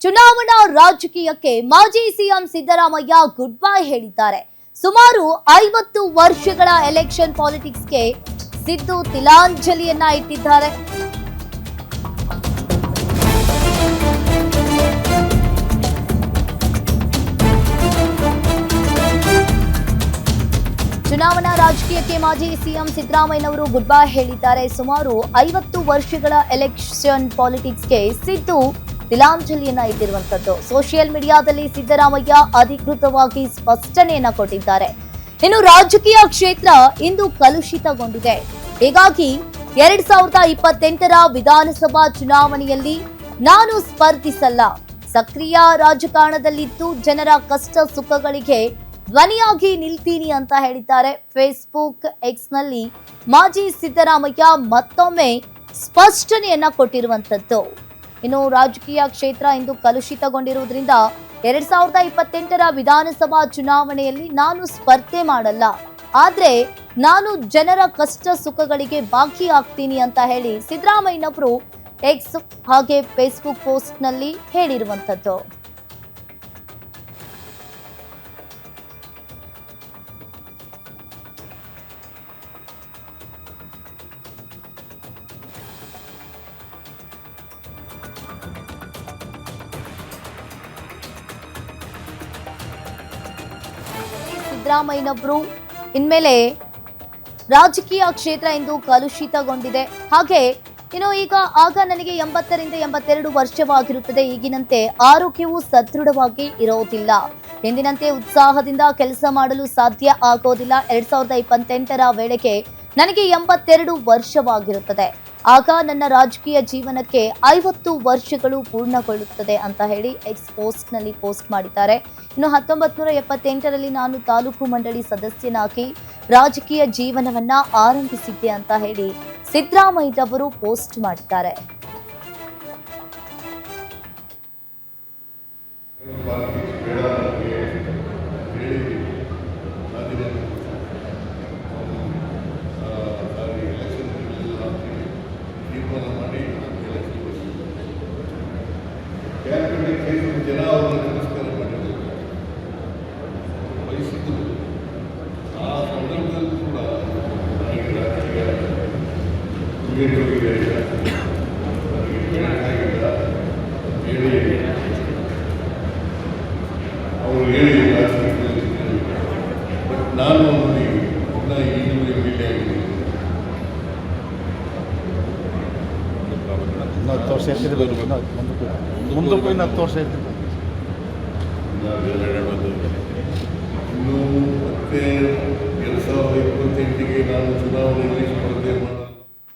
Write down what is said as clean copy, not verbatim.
ಚುನಾವಣಾ ರಾಜಕೀಯಕ್ಕೆ ಮಾಜಿ ಸಿಎಂ ಸಿದ್ದರಾಮಯ್ಯ ಗುಡ್ ಬೈ ಹೇಳಿದ್ದಾರೆ. ಸುಮಾರು 50 ವರ್ಷಗಳ ಎಲೆಕ್ಷನ್ ಪಾಲಿಟಿಕ್ಸ್ಗೆ ಸಿದ್ದು ತಿಲಾಂಜಲಿಯನ್ನ ಇಟ್ಟಿದ್ದಾರೆ. ಚುನಾವಣಾ ರಾಜಕೀಯಕ್ಕೆ ಮಾಜಿ ಸಿಎಂ ಸಿದ್ದರಾಮಯ್ಯನವರು ಗುಡ್ ಬೈ ಹೇಳಿದ್ದಾರೆ. ಸುಮಾರು 50 ವರ್ಷಗಳ ಎಲೆಕ್ಷನ್ ಪಾಲಿಟಿಕ್ಸ್ಗೆ ಸಿದ್ದು ತಿಲಾಂಜಲಿಯನ್ನ ಇಟ್ಟಿರುವಂತದ್ದು. ಸೋಷಿಯಲ್ ಮೀಡಿಯಾದಲ್ಲಿ ಸಿದ್ದರಾಮಯ್ಯ ಅಧಿಕೃತವಾಗಿ ಸ್ಪಷ್ಟನೆಯನ್ನ ಕೊಟ್ಟಿದ್ದಾರೆ. ಇನ್ನು ರಾಜಕೀಯ ಕ್ಷೇತ್ರ ಇಂದು ಕಲುಷಿತಗೊಂಡಿದೆ. ಹೀಗಾಗಿ 2028ರ ವಿಧಾನಸಭಾ ಚುನಾವಣೆಯಲ್ಲಿ ನಾನು ಸ್ಪರ್ಧಿಸಲ್ಲ, ಸಕ್ರಿಯ ರಾಜಕಾರಣದಲ್ಲಿದ್ದು ಜನರ ಕಷ್ಟ ಸುಖಗಳಿಗೆ ಧ್ವನಿಯಾಗಿ ನಿಲ್ತೀನಿ ಅಂತ ಹೇಳಿದ್ದಾರೆ. ಫೇಸ್ಬುಕ್ ಎಕ್ಸ್ನಲ್ಲಿ ಮಾಜಿ ಸಿದ್ದರಾಮಯ್ಯ ಮತ್ತೊಮ್ಮೆ ಸ್ಪಷ್ಟನೆಯನ್ನ ಕೊಟ್ಟಿರುವಂತದ್ದು. ಇನ್ನು ರಾಜಕೀಯ ಕ್ಷೇತ್ರ ಇಂದು ಕಲುಷಿತಗೊಂಡಿರುವುದರಿಂದ 2028ರ ವಿಧಾನಸಭಾ ಚುನಾವಣೆಯಲ್ಲಿ ನಾನು ಸ್ಪರ್ಧೆ ಮಾಡಲ್ಲ, ಆದ್ರೆ ನಾನು ಜನರ ಕಷ್ಟ ಸುಖಗಳಿಗೆ ಭಾಗಿಯಾಗ್ತೀನಿ ಅಂತ ಹೇಳಿ ಸಿದ್ದರಾಮಯ್ಯನವರು ಎಕ್ಸ್ ಹಾಗೆ ಫೇಸ್ಬುಕ್ ಪೋಸ್ಟ್ ನಲ್ಲಿ ಹೇಳಿರುವಂತದ್ದು. ಸಿದ್ದರಾಮಯ್ಯನವರು ಇನ್ಮೇಲೆ ರಾಜಕೀಯ ಕ್ಷೇತ್ರ ಇಂದು ಕಲುಷಿತಗೊಂಡಿದೆ. ಹಾಗೆ ಇನ್ನು ಆಗ ನನಗೆ 80ರಿಂದ 82 ವರ್ಷವಾಗಿರುತ್ತದೆ. ಈಗಿನಂತೆ ಆರೋಗ್ಯವು ಸದೃಢವಾಗಿ ಇರೋದಿಲ್ಲ. ಎಂದಿನಂತೆ ಉತ್ಸಾಹದಿಂದ ಕೆಲಸ ಮಾಡಲು ಸಾಧ್ಯ ಆಗೋದಿಲ್ಲ. 2028ರ ವೇಳೆಗೆ ನನಗೆ 82 ವರ್ಷವಾಗಿರುತ್ತದೆ. ಆಗ ನನ್ನ ರಾಜಕೀಯ ಜೀವನಕ್ಕೆ 50 ವರ್ಷಗಳು ಪೂರ್ಣಗೊಳ್ಳುತ್ತದೆ ಅಂತ ಹೇಳಿ ಎಕ್ಸ್ ಪೋಸ್ಟ್ ನಲ್ಲಿ ಪೋಸ್ಟ್ ಮಾಡಿದ್ದಾರೆ. ಇನ್ನು 1978ರಲ್ಲಿ ನಾನು ತಾಲೂಕು ಮಂಡಳಿ ಸದಸ್ಯನಾಗಿ ರಾಜಕೀಯ ಜೀವನವನ್ನ ಆರಂಭಿಸಿದ್ದೆ ಅಂತ ಹೇಳಿ ಸಿದ್ದರಾಮಯ್ಯನವರು ಪೋಸ್ಟ್ ಮಾಡಿದ್ದಾರೆ. ಜನ ಅವರನ್ನು ತಿರಸ್ಕಾರ ಮಾಡಿದರು, ಬಯಸಿದ್ದರು. ಆ ಸಂದರ್ಭದಲ್ಲೂ ಕೂಡ ಅವರು ಹೇಳಿ ಬಟ್ ನಾನು ಈಗಲೂ ಎಮ್.ಎಲ್.ಎ ಆಗಿದ್ದೀನಿ. 10 ವರ್ಷ ಇರ್ತಿದ್ರು, ಮುಂದಕ್ಕೂ 10 ವರ್ಷ ಇರ್ತಿದ್ರು. ಇನ್ನು ಮತ್ತೆ 2028ಗೆ ನಾನು ಚುನಾವಣೆಯಲ್ಲಿ